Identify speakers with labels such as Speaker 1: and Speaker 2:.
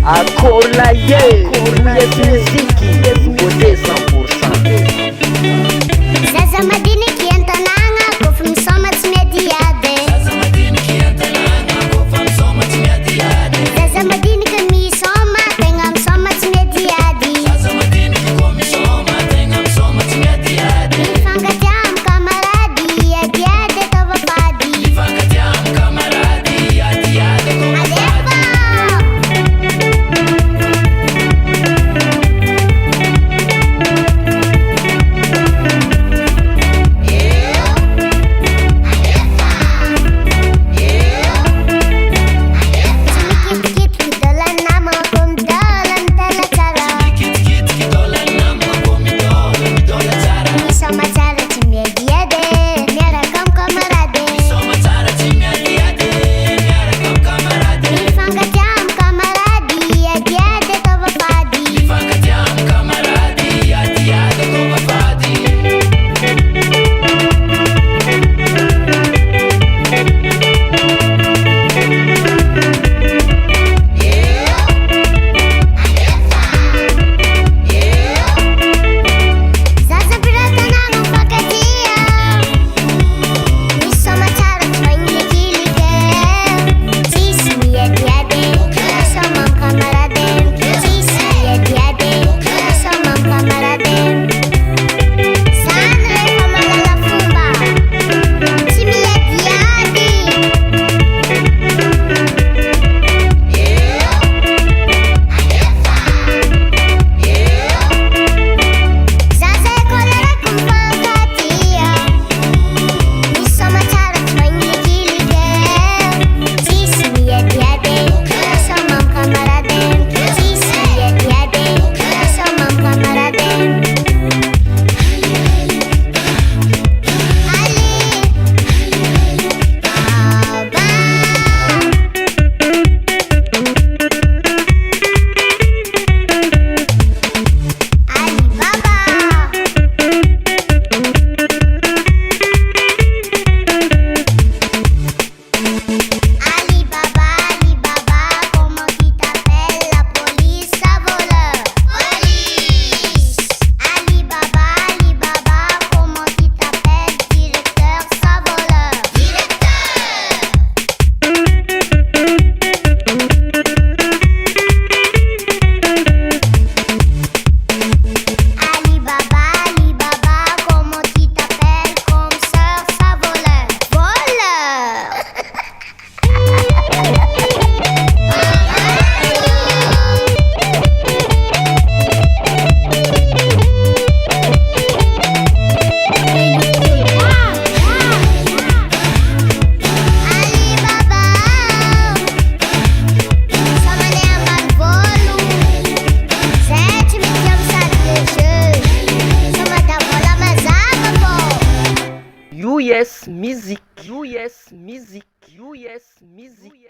Speaker 1: Akolaye, muziki, nouveauté 100%.
Speaker 2: Zaza madini kiantananga, kofa misoma tsy miadiady. Zaza madini kiantananga, kofa misoma tsy miadiady. Zaza madini ka misoma, tegna misoma tsy miadiady. Zaza madini ka misoma, tegna misoma tsy miadiady. Mifankatia amin'ny kamarady, adiady atao vavady. Mifankatia amin'ny kamarady, adiady atao vavady.
Speaker 1: Music.